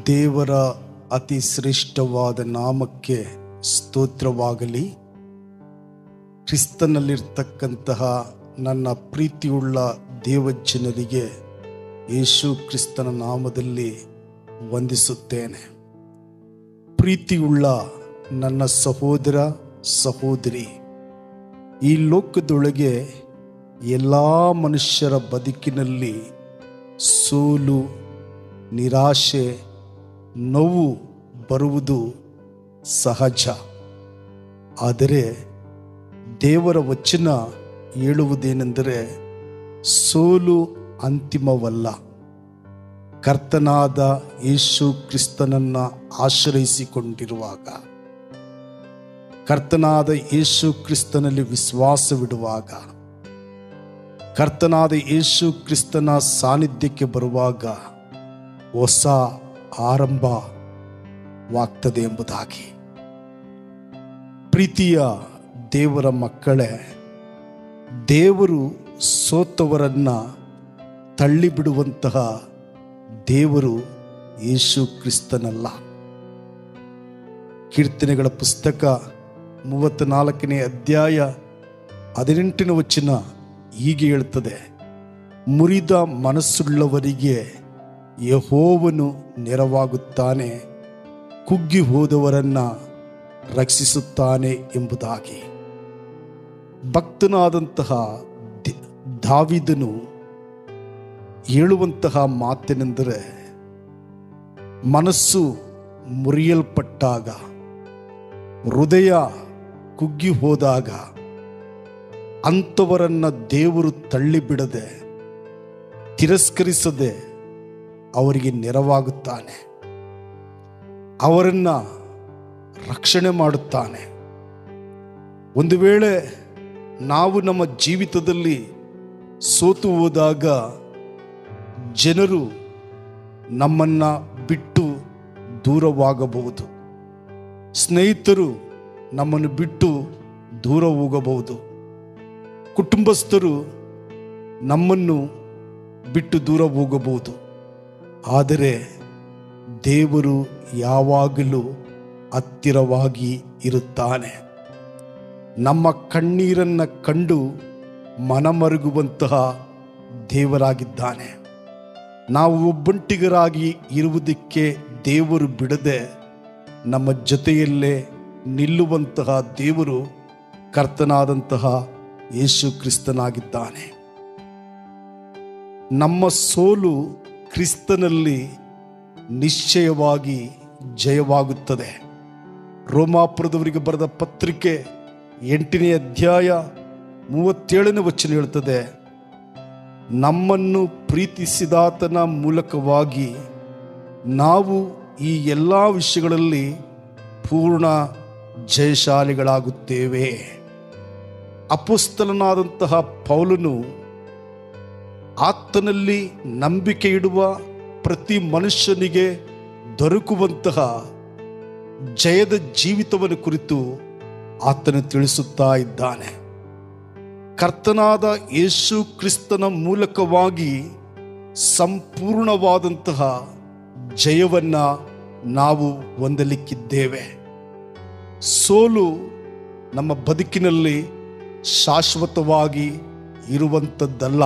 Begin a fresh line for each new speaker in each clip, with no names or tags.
ದೇವರ ಅತಿ ಶ್ರೇಷ್ಠವಾದ ನಾಮಕ್ಕೆ ಸ್ತೋತ್ರವಾಗಲಿ. ಕ್ರಿಸ್ತನಲ್ಲಿರ್ತಕ್ಕಂತಹ ನನ್ನ ಪ್ರೀತಿಯುಳ್ಳ ದೇವಜನರಿಗೆ ಯೇಸು ಕ್ರಿಸ್ತನ ನಾಮದಲ್ಲಿ ವಂದಿಸುತ್ತೇನೆ. ಪ್ರೀತಿಯುಳ್ಳ ನನ್ನ ಸಹೋದರ ಸಹೋದರಿ, ಈ ಲೋಕದೊಳಗೆ ಎಲ್ಲ ಮನುಷ್ಯರ ಬದುಕಿನಲ್ಲಿ ಸೋಲು, ನಿರಾಶೆ, ನೋವು ಬರುವುದು ಸಹಜ. ಆದರೆ ದೇವರ ವಚನ ಹೇಳುವುದೇನೆಂದರೆ, ಸೋಲು ಅಂತಿಮವಲ್ಲ. ಕರ್ತನಾದ ಯೇಸು ಕ್ರಿಸ್ತನನ್ನು ಆಶ್ರಯಿಸಿಕೊಂಡಿರುವಾಗ, ಕರ್ತನಾದ ಯೇಸು ಕ್ರಿಸ್ತನಲ್ಲಿ ವಿಶ್ವಾಸವಿಡುವಾಗ, ಕರ್ತನಾದ ಯೇಸು ಕ್ರಿಸ್ತನ ಸಾನ್ನಿಧ್ಯಕ್ಕೆ ಬರುವಾಗ ಹೊಸ ಆರಂಭವಾಗ್ತದೆ ಎಂಬುದಾಗಿ. ಪ್ರೀತಿಯ ದೇವರ ಮಕ್ಕಳೇ, ದೇವರು ಸೋತವರನ್ನು ತಳ್ಳಿಬಿಡುವಂತಹ ದೇವರು ಯೇಸು ಕ್ರಿಸ್ತನಲ್ಲ. ಕೀರ್ತನೆಗಳ ಪುಸ್ತಕ 34ನೇ ಅಧ್ಯಾಯ 18ನೇ ವಚನ ಹೀಗೆ ಹೇಳ್ತದೆ, ಮುರಿದ ಮನಸ್ಸುಳ್ಳವರಿಗೆ ಯೆಹೋವನು ನೆರವಾಗುತ್ತಾನೆ, ಕುಗ್ಗಿ ಹೋದವರನ್ನು ರಕ್ಷಿಸುತ್ತಾನೆ ಎಂಬುದಾಗಿ. ಭಕ್ತನಾದಂತಹ ದಾವೀದನು ಹೇಳುವಂತಹ ಮಾತೇನೆಂದರೆ, ಮನಸ್ಸು ಮುರಿಯಲ್ಪಟ್ಟಾಗ, ಹೃದಯ ಕುಗ್ಗಿ ಹೋದಾಗ ಅಂಥವರನ್ನು ದೇವರು ತಳ್ಳಿಬಿಡದೆ, ತಿರಸ್ಕರಿಸದೆ ಅವರಿಗೆ ನೆರವಾಗುತ್ತಾನೆ, ಅವರನ್ನು ರಕ್ಷಣೆ ಮಾಡುತ್ತಾನೆ. ಒಂದು ವೇಳೆ ನಾವು ನಮ್ಮ ಜೀವಿತದಲ್ಲಿ ಸೋತು ಹೋದಾಗ ಜನರು ನಮ್ಮನ್ನು ಬಿಟ್ಟು ದೂರವಾಗಬಹುದು, ಸ್ನೇಹಿತರು ನಮ್ಮನ್ನು ಬಿಟ್ಟು ದೂರ ಹೋಗಬಹುದು, ಕುಟುಂಬಸ್ಥರು ನಮ್ಮನ್ನು ಬಿಟ್ಟು ದೂರ ಹೋಗಬಹುದು. ಆದರೆ ದೇವರು ಯಾವಾಗಲೂ ಹತ್ತಿರವಾಗಿ ಇರುತ್ತಾನೆ. ನಮ್ಮ ಕಣ್ಣೀರನ್ನು ಕಂಡು ಮನಮರುಗುವಂತಹ ದೇವರಾಗಿದ್ದಾನೆ. ನಾವು ಒಬ್ಬಂಟಿಗರಾಗಿ ಇರುವುದಕ್ಕೆ ದೇವರು ಬಿಡದೆ ನಮ್ಮ ಜೊತೆಯಲ್ಲೇ ನಿಲ್ಲುವಂತಹ ದೇವರು ಕರ್ತನಾದಂತಹ ಯೇಸು ಕ್ರಿಸ್ತನಾಗಿದ್ದಾನೆ. ನಮ್ಮ ಸೋಲು ಕ್ರಿಸ್ತನಲ್ಲಿ ನಿಶ್ಚಯವಾಗಿ ಜಯವಾಗುತ್ತದೆ. ರೋಮಾಪುರದವರಿಗೆ ಬರೆದ ಪತ್ರಿಕೆ 8ನೇ ಅಧ್ಯಾಯ 37ನೇ ವಚನ ಹೇಳ್ತದೆ, ನಮ್ಮನ್ನು ಪ್ರೀತಿಸಿದಾತನ ಮೂಲಕವಾಗಿ ನಾವು ಈ ಎಲ್ಲ ವಿಷಯಗಳಲ್ಲಿ ಪೂರ್ಣ ಜಯಶಾಲಿಗಳಾಗುತ್ತೇವೆ. ಅಪೊಸ್ತಲನಾದಂತಹ ಪೌಲನು ಆತನಲ್ಲಿ ನಂಬಿಕೆ ಇಡುವ ಪ್ರತಿ ಮನುಷ್ಯನಿಗೆ ದೊರಕುವಂತಹ ಜಯದ ಜೀವಿತವನ್ನು ಕುರಿತು ಆತನು ತಿಳಿಸುತ್ತಾ ಇದ್ದಾನೆ. ಕರ್ತನಾದ ಯೇಸು ಕ್ರಿಸ್ತನ ಮೂಲಕವಾಗಿ ಸಂಪೂರ್ಣವಾದಂತಹ ಜಯವನ್ನು ನಾವು ಹೊಂದಲಿಕ್ಕಿದ್ದೇವೆ. ಸೋಲು ನಮ್ಮ ಬದುಕಿನಲ್ಲಿ ಶಾಶ್ವತವಾಗಿ ಇರುವಂಥದ್ದಲ್ಲ.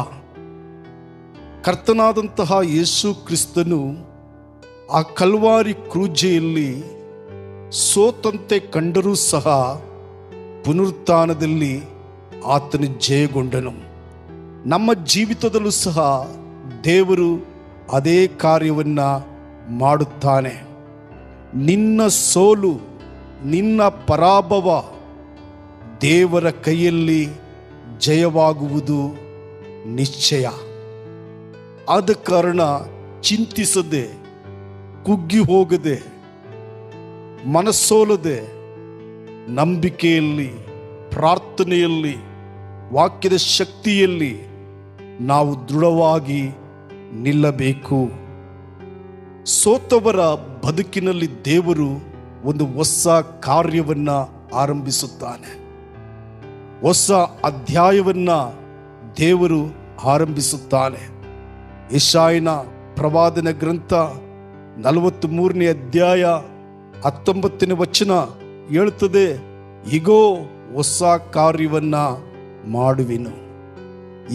ಕರ್ತನಾದಂತಹ ಯೇಸು ಕ್ರಿಸ್ತನು ಆ ಕಲ್ವಾರಿ ಕ್ರೂಜೆಯಲ್ಲಿ ಸೋತಂತೆ ಕಂಡರೂ ಸಹ ಪುನರುತ್ಥಾನದಲ್ಲಿ ಆತನು ಜಯಗೊಂಡನು. ನಮ್ಮ ಜೀವಿತದಲ್ಲೂ ಸಹ ದೇವರು ಅದೇ ಕಾರ್ಯವನ್ನು ಮಾಡುತ್ತಾನೆ. ನಿನ್ನ ಸೋಲು, ನಿನ್ನ ಪರಾಭವ ದೇವರ ಕೈಯಲ್ಲಿ ಜಯವಾಗುವುದು ನಿಶ್ಚಯ. ಆದ ಕಾರಣ ಚಿಂತಿಸದೆ, ಕುಗ್ಗಿ ಹೋಗದೆ, ಮನಸ್ಸೋಲದೆ, ನಂಬಿಕೆಯಲ್ಲಿ, ಪ್ರಾರ್ಥನೆಯಲ್ಲಿ, ವಾಕ್ಯದ ಶಕ್ತಿಯಲ್ಲಿ ನಾವು ದೃಢವಾಗಿ ನಿಲ್ಲಬೇಕು. ಸೋತವರ ಬದುಕಿನಲ್ಲಿ ದೇವರು ಒಂದು ಹೊಸ ಕಾರ್ಯವನ್ನು ಆರಂಭಿಸುತ್ತಾನೆ. ಹೊಸ ಅಧ್ಯಾಯವನ್ನು ದೇವರು ಆರಂಭಿಸುತ್ತಾನೆ. ಯೆಶಾಯನ ಪ್ರವಾದನ ಗ್ರಂಥ 43ನೇ ಅಧ್ಯಾಯ 19ನೇ ವಚನ ಹೇಳುತ್ತದೆ, ಇಗೋ ಹೊಸ ಕಾರ್ಯವನ್ನ ಮಾಡುವೆನು,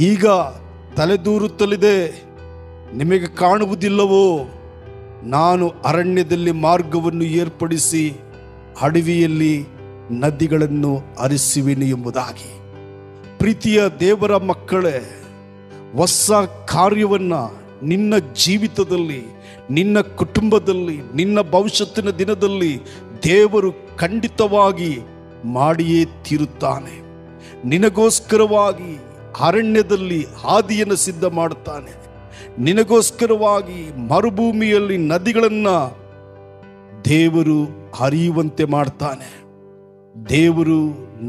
ಈಗ ತಲೆದೂರುತ್ತಲಿದೆ, ನಿಮಗೆ ಕಾಣುವುದಿಲ್ಲವೋ? ನಾನು ಅರಣ್ಯದಲ್ಲಿ ಮಾರ್ಗವನ್ನು ಏರ್ಪಡಿಸಿ ಅಡವಿಯಲ್ಲಿ ನದಿಗಳನ್ನು ಹರಿಸುವೆನು ಎಂಬುದಾಗಿ. ಪ್ರೀತಿಯ ದೇವರ ಮಕ್ಕಳೇ, ಹೊಸ ಕಾರ್ಯವನ್ನ ನಿನ್ನ ಜೀವಿತದಲ್ಲಿ, ನಿನ್ನ ಕುಟುಂಬದಲ್ಲಿ, ನಿನ್ನ ಭವಿಷ್ಯತ್ತಿನ ದಿನದಲ್ಲಿ ದೇವರು ಖಂಡಿತವಾಗಿ ಮಾಡಿಯೇ ತೀರುತ್ತಾನೆ. ನಿನಗೋಸ್ಕರವಾಗಿ ಅರಣ್ಯದಲ್ಲಿ ಹಾದಿಯನ್ನು ಸಿದ್ಧ ಮಾಡುತ್ತಾನೆ. ನಿನಗೋಸ್ಕರವಾಗಿ ಮರುಭೂಮಿಯಲ್ಲಿ ನದಿಗಳನ್ನು ದೇವರು ಹರಿಯುವಂತೆ ಮಾಡ್ತಾನೆ. ದೇವರು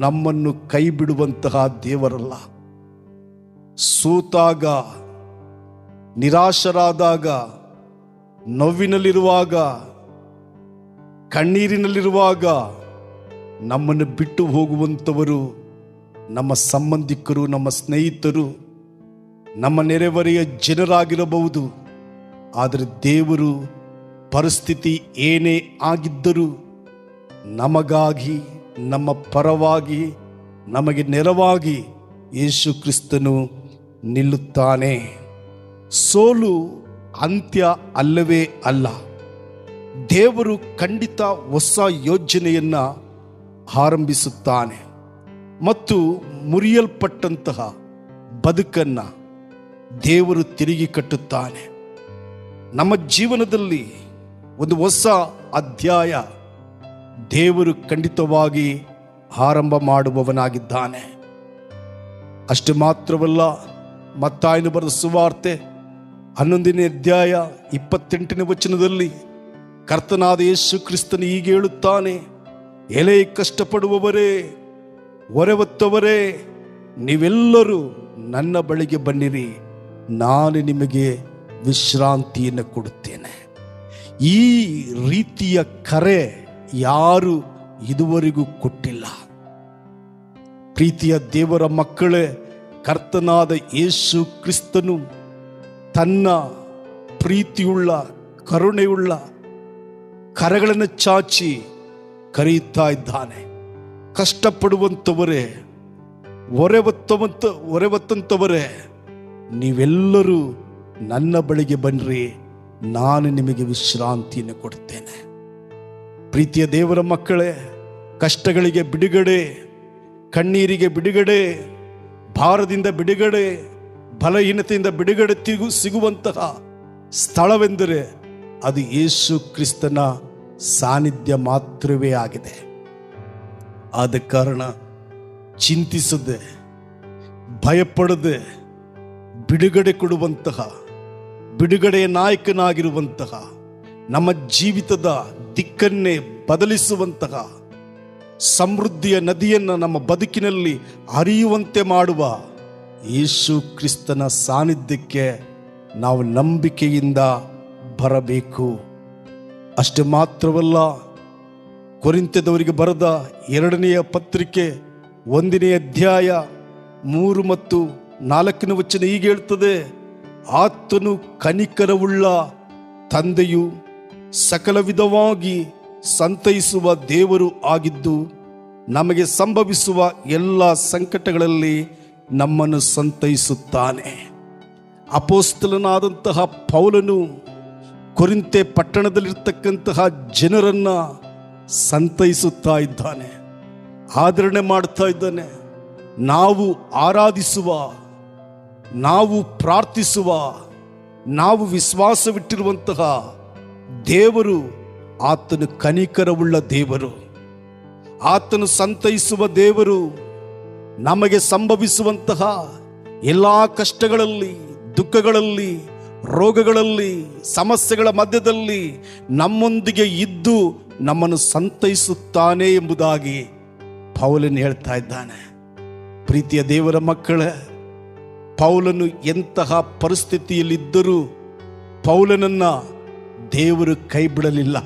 ನಮ್ಮನ್ನು ಕೈ ಬಿಡುವಂತಹ ದೇವರಲ್ಲ. ಸೋತಾಗ, ನಿರಾಶರಾದಾಗ, ನೋವಿನಲ್ಲಿರುವಾಗ, ಕಣ್ಣೀರಿನಲ್ಲಿರುವಾಗ ನಮ್ಮನ್ನು ಬಿಟ್ಟು ಹೋಗುವಂಥವರು ನಮ್ಮ ಸಂಬಂಧಿಕರು, ನಮ್ಮ ಸ್ನೇಹಿತರು, ನಮ್ಮ ನೆರೆಹೊರೆಯ ಜನರಾಗಿರಬಹುದು. ಆದರೆ ದೇವರು ಪರಿಸ್ಥಿತಿ ಏನೇ ಆಗಿದ್ದರೂ ನಮಗಾಗಿ, ನಮ್ಮ ಪರವಾಗಿ, ನಮಗೆ ನೆರವಾಗಿ ಯೇಸು ಕ್ರಿಸ್ತನು ನಿಲ್ಲುತ್ತಾನೆ. ಸೋಲು ಅಂತ್ಯ ಅಲ್ಲವೇ ಅಲ್ಲ. ದೇವರು ಖಂಡಿತ ಹೊಸ ಯೋಜನೆಯನ್ನು ಆರಂಭಿಸುತ್ತಾನೆ ಮತ್ತು ಮುರಿಯಲ್ಪಟ್ಟಂತಹ ಬದುಕನ್ನು ದೇವರು ತಿರುಗಿ ಕಟ್ಟುತ್ತಾನೆ. ನಮ್ಮ ಜೀವನದಲ್ಲಿ ಒಂದು ಹೊಸ ಅಧ್ಯಾಯ ದೇವರು ಖಂಡಿತವಾಗಿ ಆರಂಭ ಮಾಡುವವನಾಗಿದ್ದಾನೆ. ಅಷ್ಟು ಮಾತ್ರವಲ್ಲ, ಮತ್ತಾಯನು ಬರೆದ ಸುವಾರ್ತೆ 11ನೇ ಅಧ್ಯಾಯ 28ನೇ ವಚನದಲ್ಲಿ ಕರ್ತನಾದ ಯೇಸು ಕ್ರಿಸ್ತನು ಹೀಗೆ ಹೇಳುತ್ತಾನೆ, ಎಲೆ ಕಷ್ಟಪಡುವವರೇ, ಹೊರೆಹೊತ್ತವರೇ, ನೀವೆಲ್ಲರೂ ನನ್ನ ಬಳಿಗೆ ಬನ್ನಿರಿ, ನಾನು ನಿಮಗೆ ವಿಶ್ರಾಂತಿಯನ್ನು ಕೊಡುತ್ತೇನೆ. ಈ ರೀತಿಯ ಕರೆ ಯಾರು ಇದುವರೆಗೂ ಕೊಟ್ಟಿಲ್ಲ. ಪ್ರೀತಿಯ ದೇವರ ಮಕ್ಕಳೇ, ಕರ್ತನಾದ ಯೇಸು ಕ್ರಿಸ್ತನು ತನ್ನ ಪ್ರೀತಿಯುಳ್ಳ, ಕರುಣೆಯುಳ್ಳ ಕರಗಳನ್ನು ಚಾಚಿ ಕರೆಯುತ್ತಾ ಇದ್ದಾನೆ. ಕಷ್ಟಪಡುವಂಥವರೇ, ಹೊರೆಹೊತ್ತಂಥವರೇ, ನೀವೆಲ್ಲರೂ ನನ್ನ ಬಳಿಗೆ ಬನ್ನಿರಿ, ನಾನು ನಿಮಗೆ ವಿಶ್ರಾಂತಿಯನ್ನು ಕೊಡುತ್ತೇನೆ. ಪ್ರೀತಿಯ ದೇವರ ಮಕ್ಕಳೇ, ಕಷ್ಟಗಳಿಗೆ ಬಿಡುಗಡೆ, ಕಣ್ಣೀರಿಗೆ ಬಿಡುಗಡೆ, ಭಾರದಿಂದ ಬಿಡುಗಡೆ, ಬಲಹೀನತೆಯಿಂದ ಬಿಡುಗಡೆ ಸಿಗುವಂತಹ ಸ್ಥಳವೆಂದರೆ ಅದು ಯೇಸು ಕ್ರಿಸ್ತನ ಸಾನ್ನಿಧ್ಯ ಮಾತ್ರವೇ ಆಗಿದೆ. ಆದ ಕಾರಣ ಚಿಂತಿಸದೆ, ಭಯಪಡದೆ, ಬಿಡುಗಡೆ ಕೊಡುವಂತಹ, ಬಿಡುಗಡೆಯ ನಾಯಕನಾಗಿರುವಂತಹ, ನಮ್ಮ ಜೀವಿತದ ದಿಕ್ಕನ್ನೇ ಬದಲಿಸುವಂತಹ, ಸಮೃದ್ಧಿಯ ನದಿಯನ್ನು ನಮ್ಮ ಬದುಕಿನಲ್ಲಿ ಹರಿಯುವಂತೆ ಮಾಡುವ ಯೇಸು ಕ್ರಿಸ್ತನ ಸಾನ್ನಿಧ್ಯಕ್ಕೆ ನಾವು ನಂಬಿಕೆಯಿಂದ ಬರಬೇಕು. ಅಷ್ಟು ಮಾತ್ರವಲ್ಲ, ಕೊರಿಂಥದವರಿಗೆ ಬರೆದ 2ನೇ ಪತ್ರಿಕೆ 1ನೇ ಅಧ್ಯಾಯ 3 ಮತ್ತು 4ನೇ ವಚನ ಹೀಗೆ ಹೇಳ್ತದೆ, ಆತನು ಕನಿಕರವುಳ್ಳ ತಂದೆಯು ಸಕಲ ವಿಧವಾಗಿ ಸಂತೈಸುವ ದೇವರು ಆಗಿದ್ದು, ನಮಗೆ ಸಂಭವಿಸುವ ಎಲ್ಲ ಸಂಕಟಗಳಲ್ಲಿ ನಮ್ಮನ್ನು ಸಂತೈಸುತ್ತಾನೆ. ಅಪೊಸ್ತಲನಾದಂತಹ ಪೌಲನು ಕೊರಿಂಥೆ ಪಟ್ಟಣದಲ್ಲಿರ್ತಕ್ಕಂತಹ ಜನರನ್ನು ಸಂತೈಸುತ್ತಾ ಇದ್ದಾನೆ, ಆದರಣೆ ಮಾಡ್ತಾ ಇದ್ದಾನೆ. ನಾವು ಆರಾಧಿಸುವ, ನಾವು ಪ್ರಾರ್ಥಿಸುವ, ನಾವು ವಿಶ್ವಾಸವಿಟ್ಟಿರುವಂತಹ ದೇವರು ಆತನು ಕನಿಕರವುಳ್ಳ ದೇವರು, ಆತನು ಸಂತೈಸುವ ದೇವರು. ನಮಗೆ ಸಂಭವಿಸುವಂತಹ ಎಲ್ಲ ಕಷ್ಟಗಳಲ್ಲಿ, ದುಃಖಗಳಲ್ಲಿ, ರೋಗಗಳಲ್ಲಿ, ಸಮಸ್ಯೆಗಳ ಮಧ್ಯದಲ್ಲಿ ನಮ್ಮೊಂದಿಗೆ ಇದ್ದು ನಮ್ಮನ್ನು ಸಂತೈಸುತ್ತಾನೆ ಎಂಬುದಾಗಿ ಪೌಲನು ಹೇಳ್ತಾ ಇದ್ದಾನೆ. ಪ್ರೀತಿಯ ದೇವರ ಮಕ್ಕಳೇ, ಪೌಲನು ಎಂತಹ ಪರಿಸ್ಥಿತಿಯಲ್ಲಿದ್ದರೂ ಪೌಲನನ್ನ ದೇವರು ಕೈ ಬಿಡಲಿಲ್ಲ.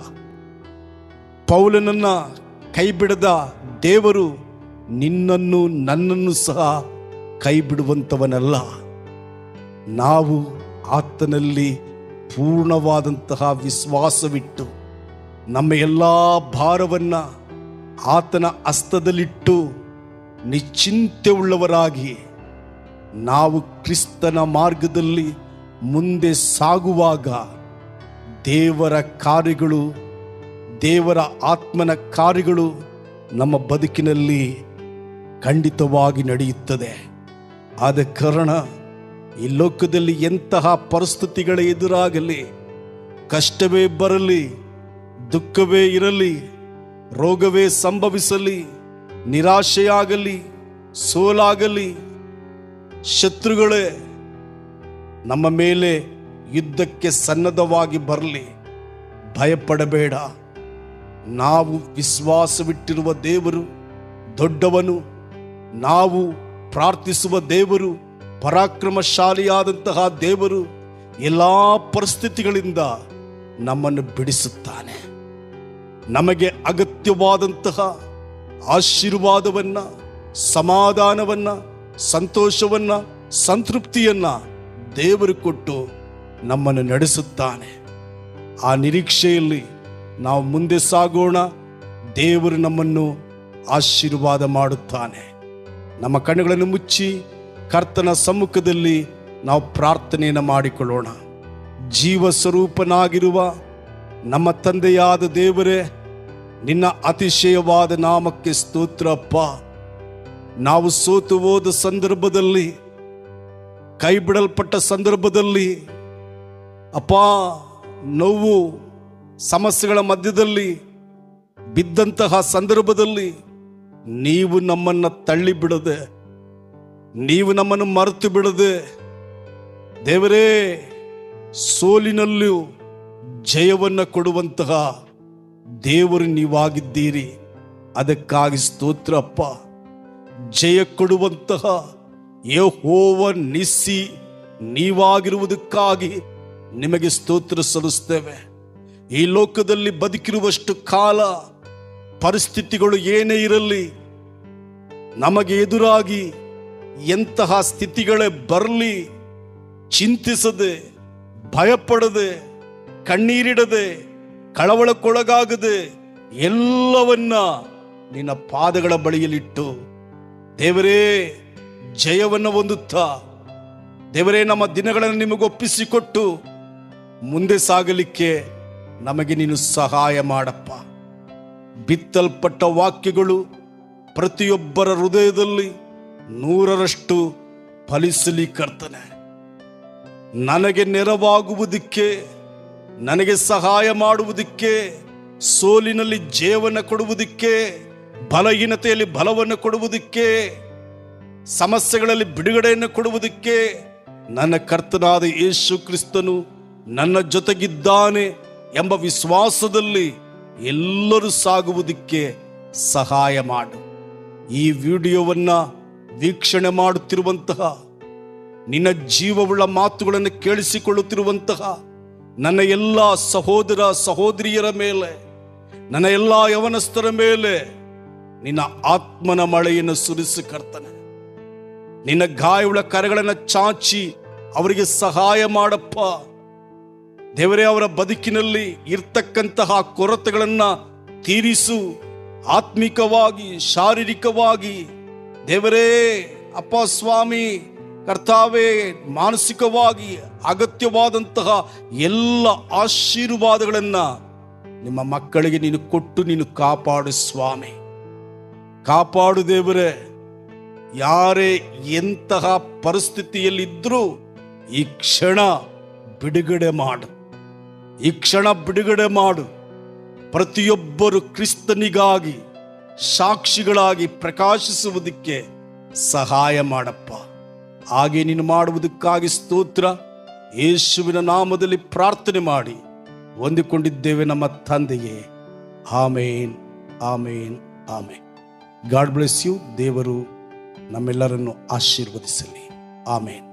ಪೌಲನನ್ನ ಕೈ ಬಿಡದ ದೇವರು ನಿನ್ನನ್ನು ನನ್ನನ್ನು ಸಹ ಕೈ ಬಿಡುವಂಥವನಲ್ಲ. ನಾವು ಆತನಲ್ಲಿ ಪೂರ್ಣವಾದಂತಹ ವಿಶ್ವಾಸವಿಟ್ಟು ನಮ್ಮ ಎಲ್ಲ ಭಾರವನ್ನು ಆತನ ಹಸ್ತದಲ್ಲಿಟ್ಟು ನಿಶ್ಚಿಂತೆ ಉಳ್ಳವರಾಗಿ ನಾವು ಕ್ರಿಸ್ತನ ಮಾರ್ಗದಲ್ಲಿ ಮುಂದೆ ಸಾಗುವಾಗ ದೇವರ ಕಾರ್ಯಗಳು, ದೇವರ ಆತ್ಮನ ಕಾರ್ಯಗಳು ನಮ್ಮ ಬದುಕಿನಲ್ಲಿ ಖಂಡಿತವಾಗಿ ನಡೆಯುತ್ತದೆ. ಆದ ಕಾರಣ ಈ ಲೋಕದಲ್ಲಿ ಎಂತಹ ಪರಿಸ್ಥಿತಿಗಳೇ ಎದುರಾಗಲಿ, ಕಷ್ಟವೇ ಬರಲಿ, ದುಃಖವೇ ಇರಲಿ, ರೋಗವೇ ಸಂಭವಿಸಲಿ, ನಿರಾಶೆಯಾಗಲಿ, ಸೋಲಾಗಲಿ, ಶತ್ರುಗಳೇ ನಮ್ಮ ಮೇಲೆ ಯುದ್ಧಕ್ಕೆ ಸನ್ನದ್ಧವಾಗಿ ಬರಲಿ, ಭಯಪಡಬೇಡ. ನಾವು ವಿಶ್ವಾಸವಿಟ್ಟಿರುವ ದೇವರು ದೊಡ್ಡವನು. ನಾವು ಪ್ರಾರ್ಥಿಸುವ ದೇವರು ಪರಾಕ್ರಮಶಾಲಿಯಾದಂತಹ ದೇವರು. ಎಲ್ಲ ಪರಿಸ್ಥಿತಿಗಳಿಂದ ನಮ್ಮನ್ನು ಬಿಡಿಸುತ್ತಾನೆ. ನಮಗೆ ಅಗತ್ಯವಾದಂತಹ ಆಶೀರ್ವಾದವನ್ನ, ಸಮಾಧಾನವನ್ನ, ಸಂತೋಷವನ್ನ, ಸಂತೃಪ್ತಿಯನ್ನ ದೇವರು ಕೊಟ್ಟು ನಮ್ಮನ್ನು ನಡೆಸುತ್ತಾನೆ. ಆ ನಿರೀಕ್ಷೆಯಲ್ಲಿ ನಾವು ಮುಂದೆ ಸಾಗೋಣ. ದೇವರು ನಮ್ಮನ್ನು ಆಶೀರ್ವಾದ ಮಾಡುತ್ತಾನೆ. ನಮ್ಮ ಕಣ್ಣುಗಳನ್ನು ಮುಚ್ಚಿ ಕರ್ತನ ಸಮ್ಮುಖದಲ್ಲಿ ನಾವು ಪ್ರಾರ್ಥನೆಯನ್ನು ಮಾಡಿಕೊಳ್ಳೋಣ. ಜೀವ ಸ್ವರೂಪನಾಗಿರುವ ನಮ್ಮ ತಂದೆಯಾದ ದೇವರೇ, ನಿನ್ನ ಅತಿಶಯವಾದ ನಾಮಕ್ಕೆ ಸ್ತೋತ್ರಪ್ಪ. ನಾವು ಸೋತು ಹೋದ ಸಂದರ್ಭದಲ್ಲಿ, ಕೈ ಬಿಡಲ್ಪಟ್ಟ ಸಂದರ್ಭದಲ್ಲಿ, ಅಪ್ಪ, ನೋವು ಸಮಸ್ಯೆಗಳ ಮಧ್ಯದಲ್ಲಿ ಬಿದ್ದಂತಹ ಸಂದರ್ಭದಲ್ಲಿ ನೀವು ನಮ್ಮನ್ನು ತಳ್ಳಿ ಬಿಡದೆ, ನೀವು ನಮ್ಮನ್ನು ಮರೆತು ಬಿಡದೆ, ದೇವರೇ, ಸೋಲಿನಲ್ಲೂ ಜಯವನ್ನು ಕೊಡುವಂತಹ ದೇವರು ನೀವಾಗಿದ್ದೀರಿ. ಅದಕ್ಕಾಗಿ ಸ್ತೋತ್ರಪ್ಪ. ಜಯ ಕೊಡುವಂತಹ ಯೆಹೋವ ನಿಸ್ಸಿ ನೀವಾಗಿರುವುದಕ್ಕಾಗಿ ನಿಮಗೆ ಸ್ತೋತ್ರ ಸಲ್ಲಿಸ್ತೇವೆ. ಈ ಲೋಕದಲ್ಲಿ ಬದುಕಿರುವಷ್ಟು ಕಾಲ ಪರಿಸ್ಥಿತಿಗಳು ಏನೇ ಇರಲಿ, ನಮಗೆ ಎದುರಾಗಿ ಎಂತಹ ಸ್ಥಿತಿಗಳೇ ಬರಲಿ, ಚಿಂತಿಸದೆ, ಭಯಪಡದೆ, ಕಣ್ಣೀರಿಡದೆ, ಕಳವಳಕ್ಕೊಳಗಾಗದೆ ಎಲ್ಲವನ್ನ ನಿನ್ನ ಪಾದಗಳ ಬಳಿಯಲ್ಲಿಟ್ಟು ದೇವರೇ ಜಯವನ್ನು ಹೊಂದುತ್ತಾ, ದೇವರೇ ನಮ್ಮ ದಿನಗಳನ್ನು ನಿಮಗೊಪ್ಪಿಸಿಕೊಟ್ಟು ಮುಂದೆ ಸಾಗಲಿಕ್ಕೆ ನಮಗೆ ನೀನು ಸಹಾಯ ಮಾಡಪ್ಪ. ಬಿತ್ತಲ್ಪಟ್ಟ ವಾಕ್ಯಗಳು ಪ್ರತಿಯೊಬ್ಬರ ಹೃದಯದಲ್ಲಿ 100ರಷ್ಟು ಫಲಿಸಲಿ ಕರ್ತನೆ. ನನಗೆ ನೆರವಾಗುವುದಕ್ಕೆ, ನನಗೆ ಸಹಾಯ ಮಾಡುವುದಕ್ಕೆ, ಸೋಲಿನಲ್ಲಿ ಜಯವನ್ನು ಕೊಡುವುದಕ್ಕೆ, ಬಲಹೀನತೆಯಲ್ಲಿ ಬಲವನ್ನು ಕೊಡುವುದಕ್ಕೆ, ಸಮಸ್ಯೆಗಳಲ್ಲಿ ಬಿಡುಗಡೆಯನ್ನು ಕೊಡುವುದಕ್ಕೆ ನನ್ನ ಕರ್ತನಾದ ಯೇಸು ಕ್ರಿಸ್ತನು ನನ್ನ ಜೊತೆಗಿದ್ದಾನೆ ಎಂಬ ವಿಶ್ವಾಸದಲ್ಲಿ ಎಲ್ಲರೂ ಸಾಗುವುದಕ್ಕೆ ಸಹಾಯ ಮಾಡು. ಈ ವಿಡಿಯೋವನ್ನು ವೀಕ್ಷಣೆ ಮಾಡುತ್ತಿರುವಂತಹ, ನಿನ್ನ ಜೀವವುಳ್ಳ ಮಾತುಗಳನ್ನು ಕೇಳಿಸಿಕೊಳ್ಳುತ್ತಿರುವಂತಹ ನನ್ನ ಎಲ್ಲ ಸಹೋದರ ಸಹೋದರಿಯರ ಮೇಲೆ, ನನ್ನ ಎಲ್ಲ ಯವನಸ್ಥರ ಮೇಲೆ ನಿನ್ನ ಆತ್ಮನ ಮಳೆಯನ್ನು ಸುರಿಸಿ ಕರ್ತನೆ. ನಿನ್ನ ಗಾಯವುಳ್ಳ ಕರೆಗಳನ್ನು ಚಾಚಿ ಅವರಿಗೆ ಸಹಾಯ ಮಾಡಪ್ಪ. ದೇವರೇ, ಅವರ ಬದುಕಿನಲ್ಲಿ ಇರ್ತಕ್ಕಂತಹ ಕೊರತೆಗಳನ್ನು ತೀರಿಸು. ಆತ್ಮಿಕವಾಗಿ, ಶಾರೀರಿಕವಾಗಿ, ದೇವರೇ ಅಪ್ಪ ಸ್ವಾಮಿ ಕರ್ತಾವೇ, ಮಾನಸಿಕವಾಗಿ ಅಗತ್ಯವಾದಂತಹ ಎಲ್ಲ ಆಶೀರ್ವಾದಗಳನ್ನು ನಿಮ್ಮ ಮಕ್ಕಳಿಗೆ ನೀನು ಕೊಟ್ಟು ನೀನು ಕಾಪಾಡು ಸ್ವಾಮಿ. ಕಾಪಾಡು ದೇವರೇ. ಯಾರೇ ಎಂತಹ ಪರಿಸ್ಥಿತಿಯಲ್ಲಿದ್ದರೂ ಈ ಕ್ಷಣ ಬಿಡುಗಡೆ ಮಾಡು, ಈ ಕ್ಷಣ ಬಿಡುಗಡೆ ಮಾಡು. ಪ್ರತಿಯೊಬ್ಬರು ಕ್ರಿಸ್ತನಿಗಾಗಿ ಸಾಕ್ಷಿಗಳಾಗಿ ಪ್ರಕಾಶಿಸುವುದಕ್ಕೆ ಸಹಾಯ ಮಾಡಪ್ಪ. ಹಾಗೆ ನೀನು ಮಾಡುವುದಕ್ಕಾಗಿ ಸ್ತೋತ್ರ. ಯೇಸುವಿನ ನಾಮದಲ್ಲಿ ಪ್ರಾರ್ಥನೆ ಮಾಡಿ ಹೊಂದಿಕೊಂಡಿದ್ದೇವೆ ನಮ್ಮ ತಂದೆಯೇ. Amen, amen, amen. God bless you. ದೇವರು ನಮ್ಮೆಲ್ಲರನ್ನು ಆಶೀರ್ವದಿಸಲಿ. ಆಮೇನ್.